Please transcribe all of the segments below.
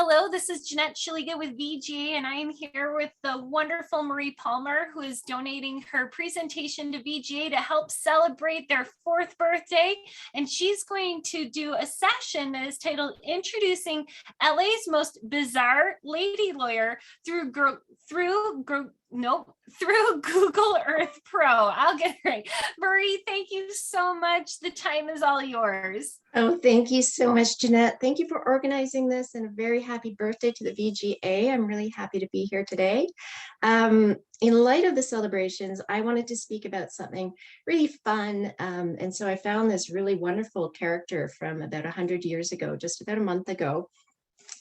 Hello, this is Jeanette Chiliga with VGA, and I am here with the wonderful Marie Palmer, who is donating her presentation to VGA to help celebrate their 4th birthday. And she's going to do a session that is titled Introducing LA's Most Bizarre Lady Lawyer through Google Earth Pro. I'll get it right. Marie, thank you so much. The time is all yours. Oh, thank you so much, Jeanette. Thank you for organizing this, and a very happy birthday to the VGA. I'm really happy to be here today. In light of the celebrations, I wanted to speak about something really fun. And so I found this really wonderful character from about 100 years ago, just about a month ago.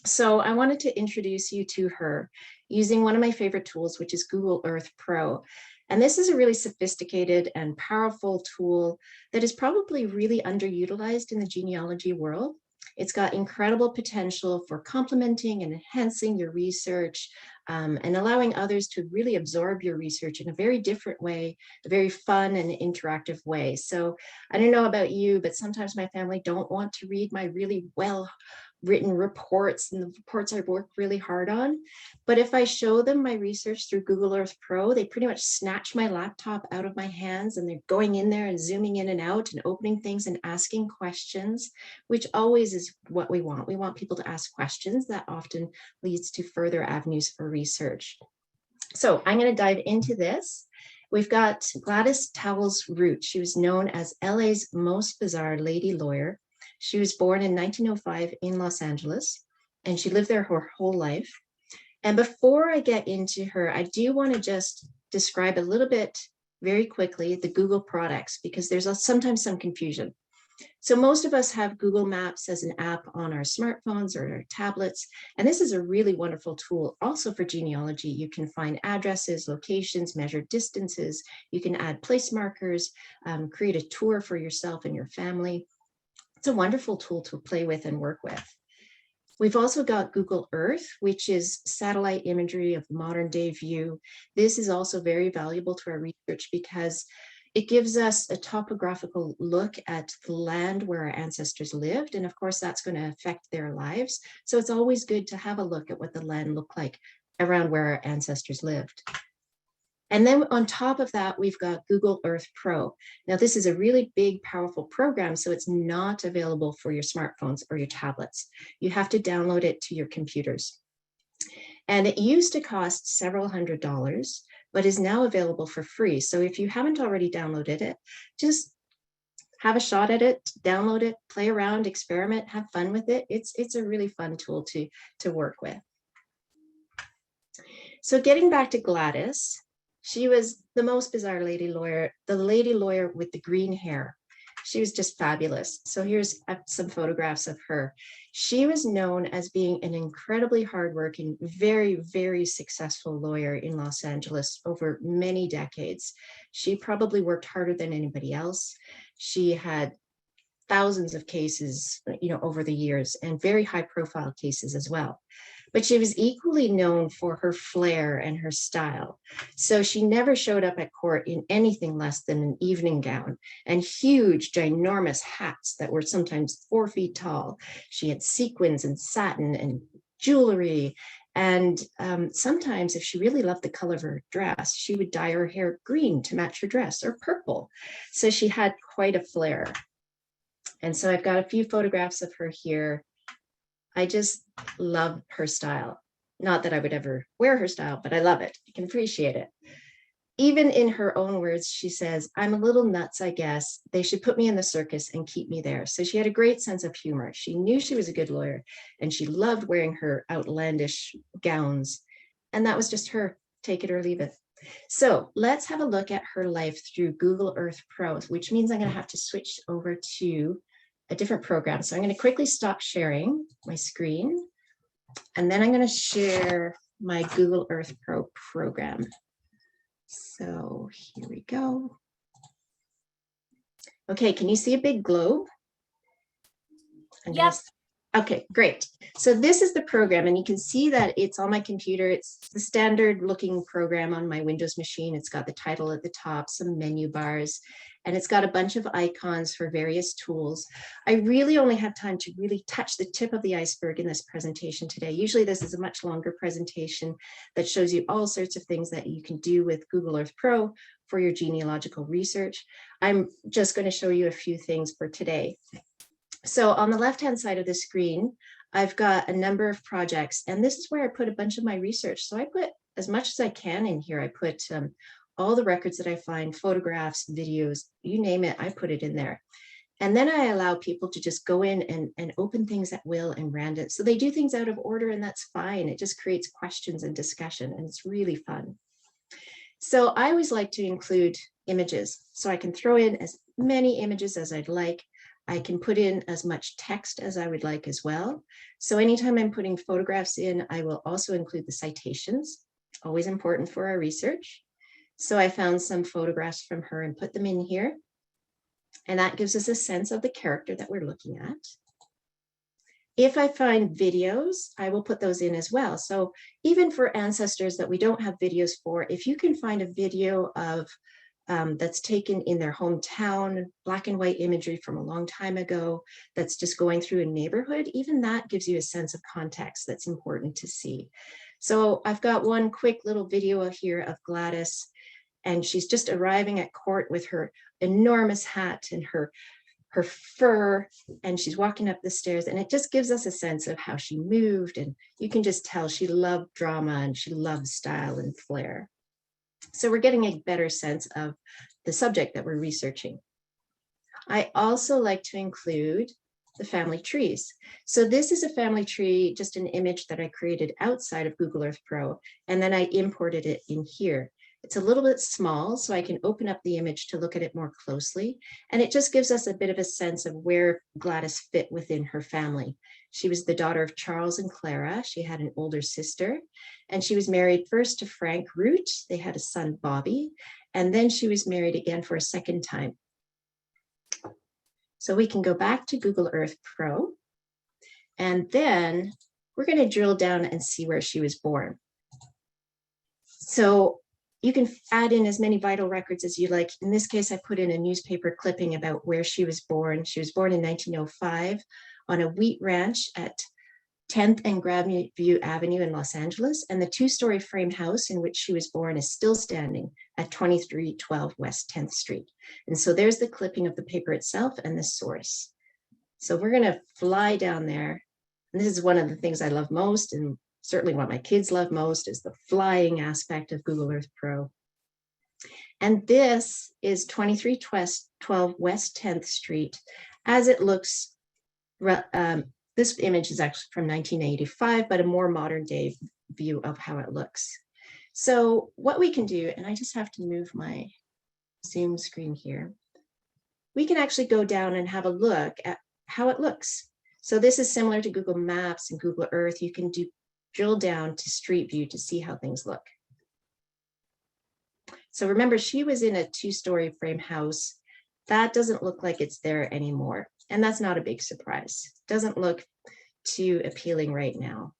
So I wanted to introduce you to her using one of my favorite tools, which is Google Earth Pro. And this is a really sophisticated and powerful tool that is probably really underutilized in the genealogy world. It's got incredible potential for complementing and enhancing your research and allowing others to really absorb your research in a very different way, a very fun and interactive way. So I don't know about you, but sometimes my family don't want to read my really well-written reports and the reports I've worked really hard on. But if I show them my research through Google Earth Pro, they pretty much snatch my laptop out of my hands, and they're going in there and zooming in and out and opening things and asking questions, which always is what we want. We want people to ask questions. That often leads to further avenues for research. So I'm going to dive into this. We've got Gladys Towles Root. She was known as LA's most bizarre lady lawyer. She was born in 1905 in Los Angeles, and she lived there her whole life. And before I get into her, I do want to just describe a little bit very quickly the Google products, because there's sometimes some confusion. So most of us have Google Maps as an app on our smartphones or our tablets, and this is a really wonderful tool also for genealogy. You can find addresses, locations, measure distances. You can add place markers, create a tour for yourself and your family. It's a wonderful tool to play with and work with. We've also got Google Earth, which is satellite imagery of modern day view. This is also very valuable to our research because it gives us a topographical look at the land where our ancestors lived. And of course, that's going to affect their lives. So it's always good to have a look at what the land looked like around where our ancestors lived. And then on top of that, we've got Google Earth Pro. Now, this is a really big, powerful program, so it's not available for your smartphones or your tablets. You have to download it to your computers. And it used to cost several $100s, but is now available for free. So if you haven't already downloaded it, just have a shot at it, download it, play around, experiment, have fun with it. It's a really fun tool to work with. So getting back to Gladys, she was the most bizarre lady lawyer, the lady lawyer with the green hair. She was just fabulous. So here's some photographs of her. She was known as being an incredibly hardworking, very, very successful lawyer in Los Angeles over many decades. She probably worked harder than anybody else. She had thousands of cases, over the years, and very high profile cases as well. But she was equally known for her flair and her style. So she never showed up at court in anything less than an evening gown and huge, ginormous hats that were sometimes 4 feet tall. She had sequins and satin and jewelry. And sometimes if she really loved the color of her dress, she would dye her hair green to match her dress, or purple. So she had quite a flair. And so I've got a few photographs of her here. I just love her style. Not that I would ever wear her style, but I love it. I can appreciate it. Even in her own words, she says, "I'm a little nuts, I guess. They should put me in the circus and keep me there." So she had a great sense of humor. She knew she was a good lawyer, and she loved wearing her outlandish gowns. And that was just her. Take it or leave it. So let's have a look at her life through Google Earth Pro, which means I'm going to have to switch over to a different program. So I'm going to quickly stop sharing my screen, and then I'm going to share my Google Earth Pro program. So here we go. Okay, can you see a big globe? Yes. Okay, great. So this is the program, and you can see that it's on my computer. It's the standard looking program on my Windows machine. It's got the title at the top, some menu bars, and it's got a bunch of icons for various tools. I really only have time to really touch the tip of the iceberg in this presentation today. Usually this is a much longer presentation that shows you all sorts of things that you can do with Google Earth Pro for your genealogical research. I'm just going to show you a few things for today. So on the left-hand side of the screen, I've got a number of projects, and this is where I put a bunch of my research. So I put as much as I can in here. I put all the records that I find, photographs, videos, you name it, I put it in there. And then I allow people to just go in and open things at will and random. So they do things out of order, and that's fine. It just creates questions and discussion, and it's really fun. So I always like to include images. So I can throw in as many images as I'd like. I can put in as much text as I would like as well. So anytime I'm putting photographs in, I will also include the citations, always important for our research. So I found some photographs from her and put them in here. And that gives us a sense of the character that we're looking at. If I find videos, I will put those in as well. So even for ancestors that we don't have videos for, if you can find a video of that's taken in their hometown, black and white imagery from a long time ago, that's just going through a neighborhood, even that gives you a sense of context that's important to see. So I've got one quick little video here of Gladys, and she's just arriving at court with her enormous hat and her fur, and she's walking up the stairs, and it just gives us a sense of how she moved, and you can just tell she loved drama and she loved style and flair. So we're getting a better sense of the subject that we're researching. I also like to include the family trees. So this is a family tree, just an image that I created outside of Google Earth Pro, and then I imported it in here. It's a little bit small, so I can open up the image to look at it more closely. And it just gives us a bit of a sense of where Gladys fit within her family. She was the daughter of Charles and Clara. She had an older sister, and she was married first to Frank Root. They had a son, Bobby, and then she was married again for a second time. So we can go back to Google Earth Pro, and then we're going to drill down and see where she was born. So you can add in as many vital records as you like. In this case, I put in a newspaper clipping about where she was born. She was born in 1905 on a wheat ranch at 10th and Grandview Avenue in Los Angeles, and the two-story frame house in which she was born is still standing at 2312 West 10th Street. And so there's the clipping of the paper itself and the source. So we're going to fly down there. And this is one of the things I love most, and certainly what my kids love most, is the flying aspect of Google Earth Pro. And this is 2312 West 10th Street as it looks. This image is actually from 1985, but a more modern day view of how it looks. So what we can do, and I just have to move my Zoom screen here, we can actually go down and have a look at how it looks. So this is similar to Google Maps and Google Earth. You can drill down to Street View to see how things look. So remember, she was in a two-story frame house. That doesn't look like it's there anymore. And that's not a big surprise. Doesn't look too appealing right now.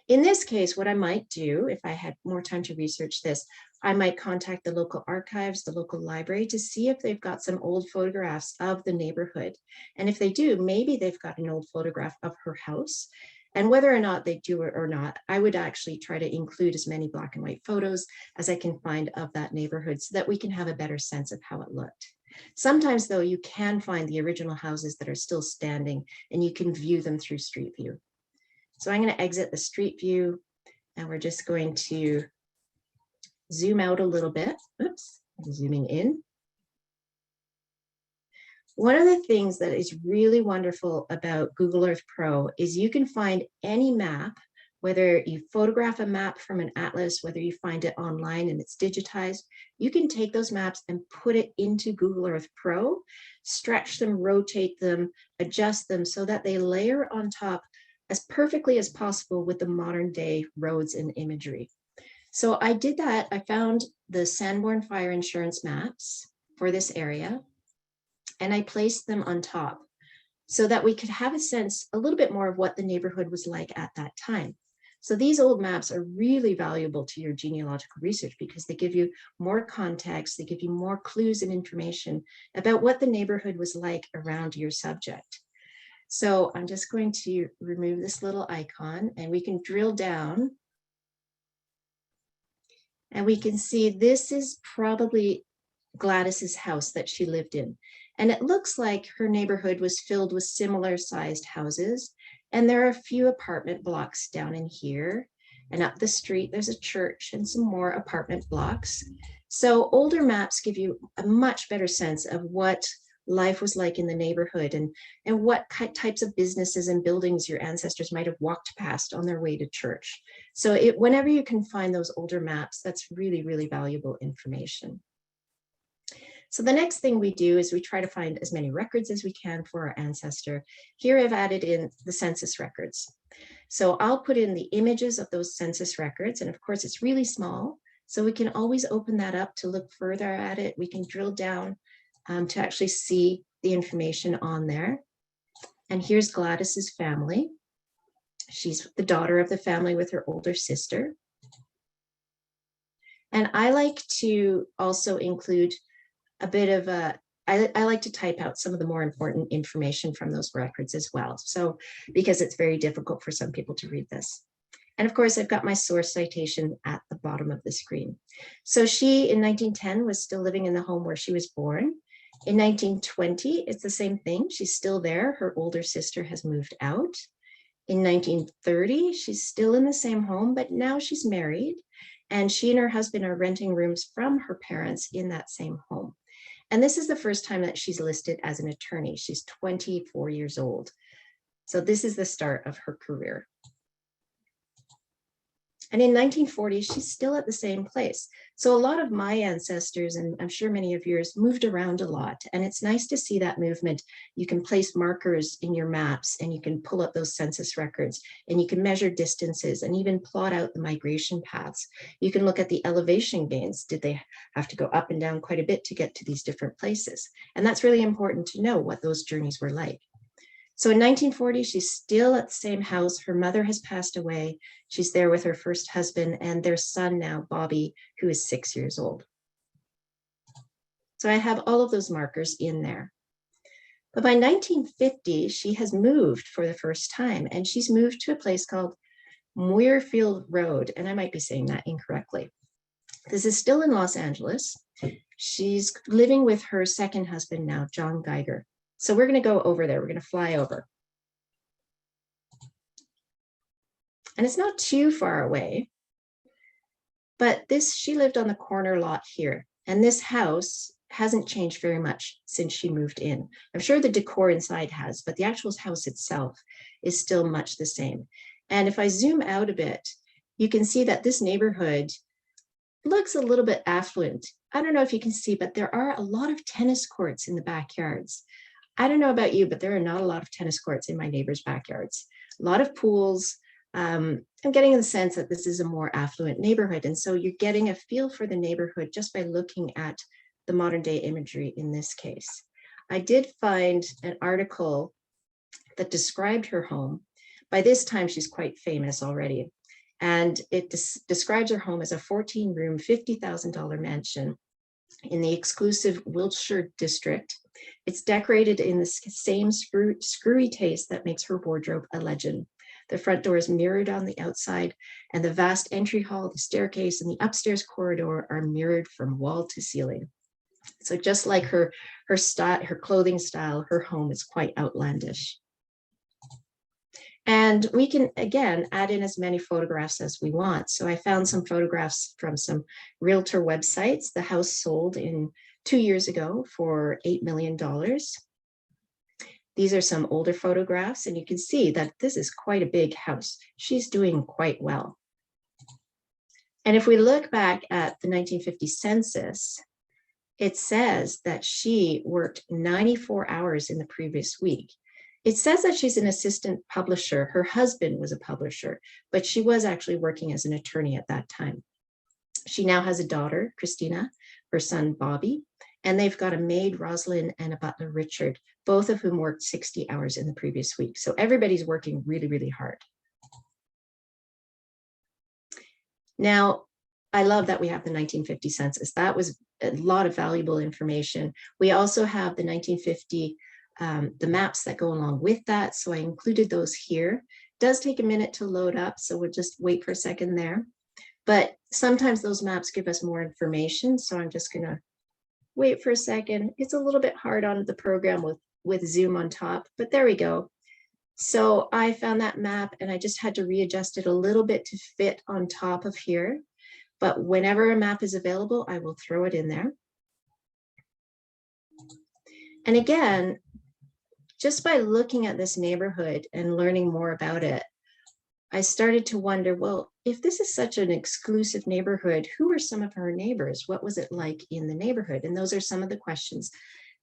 In this case, what I might do, if I had more time to research this, I might contact the local archives, the local library, to see if they've got some old photographs of the neighborhood. And if they do, maybe they've got an old photograph of her house. And whether or not they do it or not, I would actually try to include as many black and white photos as I can find of that neighborhood so that we can have a better sense of how it looked. Sometimes, though, you can find the original houses that are still standing, and you can view them through Street View. So I'm going to exit the Street View, and we're just going to zoom out a little bit. Oops, I'm zooming in. One of the things that is really wonderful about Google Earth Pro is you can find any map, whether you photograph a map from an atlas, whether you find it online and it's digitized, you can take those maps and put it into Google Earth Pro, stretch them, rotate them, adjust them so that they layer on top as perfectly as possible with the modern day roads and imagery. So I did that. I found the Sanborn Fire Insurance maps for this area, and I placed them on top so that we could have a sense, a little bit more of what the neighborhood was like at that time. So these old maps are really valuable to your genealogical research because they give you more context, they give you more clues and information about what the neighborhood was like around your subject. So I'm just going to remove this little icon and we can drill down. And we can see this is probably Gladys's house that she lived in. And it looks like her neighborhood was filled with similar sized houses. And there are a few apartment blocks down in here. And up the street, there's a church and some more apartment blocks. So older maps give you a much better sense of what life was like in the neighborhood and what types of businesses and buildings your ancestors might have walked past on their way to church. So whenever you can find those older maps, that's really, really valuable information. So the next thing we do is we try to find as many records as we can for our ancestor. Here I've added in the census records. So I'll put in the images of those census records. And of course, it's really small. So we can always open that up to look further at it. We can drill down to actually see the information on there. And here's Gladys's family. She's the daughter of the family with her older sister. And I like to also include a bit of I like to type out some of the more important information from those records as well. So, because it's very difficult for some people to read this. And of course, I've got my source citation at the bottom of the screen. So she, in 1910, was still living in the home where she was born. In 1920, it's the same thing. She's still there. Her older sister has moved out. In 1930, she's still in the same home, but now she's married. And she and her husband are renting rooms from her parents in that same home. And this is the first time that she's listed as an attorney. She's 24 years old. So this is the start of her career. And in 1940, she's still at the same place. So a lot of my ancestors, and I'm sure many of yours, moved around a lot. And it's nice to see that movement. You can place markers in your maps and you can pull up those census records and you can measure distances and even plot out the migration paths. You can look at the elevation gains. Did they have to go up and down quite a bit to get to these different places? And that's really important to know what those journeys were like. So in 1940, she's still at the same house. Her mother has passed away. She's there with her first husband and their son now, Bobby, who is 6 years old. So I have all of those markers in there. But by 1950, she has moved for the first time, and she's moved to a place called Muirfield Road, and I might be saying that incorrectly. This is still in Los Angeles. She's living with her second husband now, John Geiger. So we're going to go over there. We're going to fly over. And it's not too far away, but she lived on the corner lot here. And this house hasn't changed very much since she moved in. I'm sure the decor inside has, but the actual house itself is still much the same. And if I zoom out a bit, you can see that this neighborhood looks a little bit affluent. I don't know if you can see, but there are a lot of tennis courts in the backyards. I don't know about you, but there are not a lot of tennis courts in my neighbors' backyards. A lot of pools. I'm getting the sense that this is a more affluent neighborhood. And so you're getting a feel for the neighborhood just by looking at the modern day imagery in this case. I did find an article that described her home. By this time, she's quite famous already. And it describes her home as a 14-room, $50,000 mansion in the exclusive Wilshire district. It's decorated in the same screwy taste that makes her wardrobe a legend. The front door is mirrored on the outside, and the vast entry hall, the staircase, and the upstairs corridor are mirrored from wall to ceiling. So just like her clothing style, her home is quite outlandish. And we can, again, add in as many photographs as we want. So I found some photographs from some realtor websites. The house sold 2 years ago for $8 million. These are some older photographs, and you can see that this is quite a big house. She's doing quite well. And if we look back at the 1950 census, it says that she worked 94 hours in the previous week. It says that she's an assistant publisher. Her husband was a publisher, but she was actually working as an attorney at that time. She now has a daughter, Christina, her son, Bobby, and they've got a maid, Rosalind, and a butler, Richard, both of whom worked 60 hours in the previous week. So everybody's working really, really hard. Now, I love that we have the 1950 census. That was a lot of valuable information. We also have the 1950, the maps that go along with that. So I included those here. It does take a minute to load up, so we'll just wait for a second there. But sometimes those maps give us more information. So I'm just gonna wait for a second. It's a little bit hard on the program with Zoom on top, but there we go. So I found that map and I just had to readjust it a little bit to fit on top of here. But whenever a map is available, I will throw it in there. And again, just by looking at this neighborhood and learning more about it, I started to wonder, well, if this is such an exclusive neighborhood, who are some of her neighbors? What was it like in the neighborhood? And those are some of the questions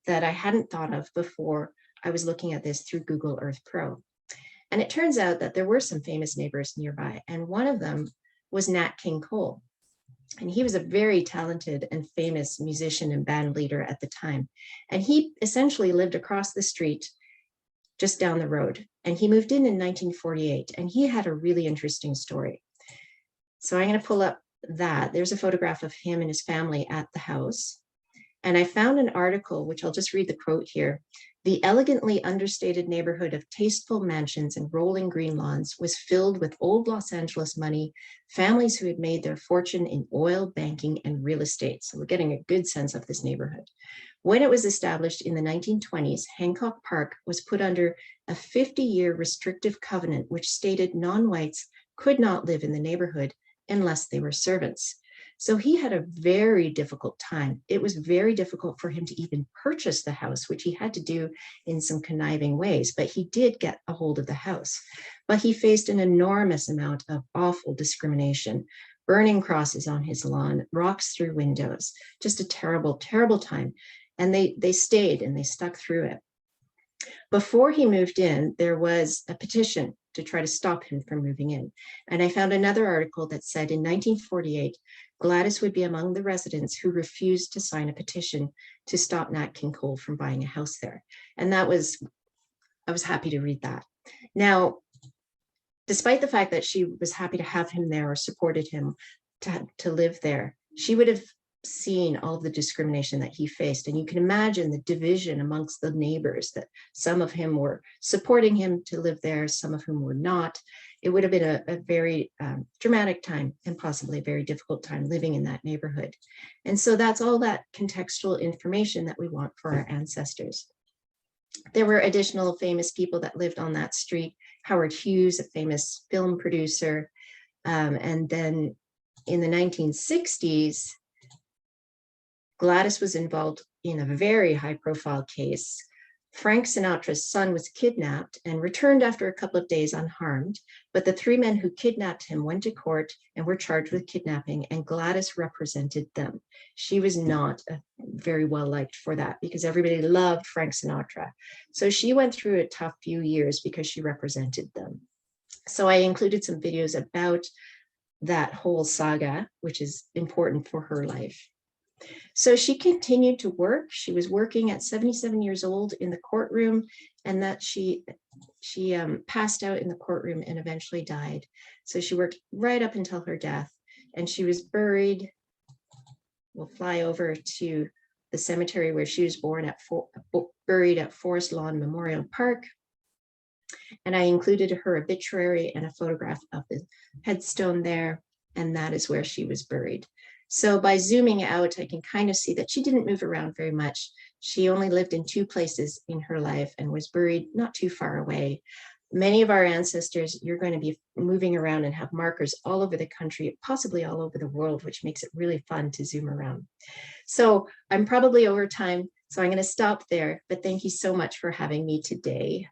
that I hadn't thought of before I was looking at this through Google Earth Pro. And it turns out that there were some famous neighbors nearby, and one of them was Nat King Cole. And he was a very talented and famous musician and band leader at the time. And he essentially lived across the street, just down the road. And he moved in 1948, and he had a really interesting story. So I'm going to pull up that. There's a photograph of him and his family at the house. And I found an article, which I'll just read the quote here. The elegantly understated neighborhood of tasteful mansions and rolling green lawns was filled with old Los Angeles money, families who had made their fortune in oil, banking, and real estate. So we're getting a good sense of this neighborhood. When it was established in the 1920s, Hancock Park was put under a 50-year restrictive covenant, which stated non-whites could not live in the neighborhood unless they were servants. So he had a very difficult time. It was very difficult for him to even purchase the house, which he had to do in some conniving ways, but he did get a hold of the house. But he faced an enormous amount of awful discrimination, burning crosses on his lawn, rocks through windows, just a terrible, terrible time. And they stayed and they stuck through it. Before he moved in, there was a petition to try to stop him from moving in. And I found another article that said in 1948, Gladys would be among the residents who refused to sign a petition to stop Nat King Cole from buying a house there. And I was happy to read that. Now, despite the fact that she was happy to have him there or supported him to live there, she would have seen all of the discrimination that he faced. And you can imagine the division amongst the neighbors, that some of him were supporting him to live there, some of whom were not. It would have been a very dramatic time and possibly a very difficult time living in that neighborhood. And so that's all that contextual information that we want for our ancestors. There were additional famous people that lived on that street. Howard Hughes, a famous film producer. And then in the 1960s, Gladys was involved in a very high-profile case. Frank Sinatra's son was kidnapped and returned after a couple of days unharmed, but the three men who kidnapped him went to court and were charged with kidnapping, and Gladys represented them. She was not very well liked for that because everybody loved Frank Sinatra. So she went through a tough few years because she represented them. So I included some videos about that whole saga, which is important for her life. So she continued to work. She was working at 77 years old in the courtroom, and that she passed out in the courtroom and eventually died. So she worked right up until her death, and she was buried. We'll fly over to the cemetery where she was buried at Forest Lawn Memorial Park. And I included her obituary and a photograph of the headstone there, and that is where she was buried. So by zooming out, I can kind of see that she didn't move around very much. She only lived in 2 places in her life and was buried not too far away. Many of our ancestors, you're going to be moving around and have markers all over the country, possibly all over the world, which makes it really fun to zoom around. So I'm probably over time, so I'm going to stop there, but thank you so much for having me today.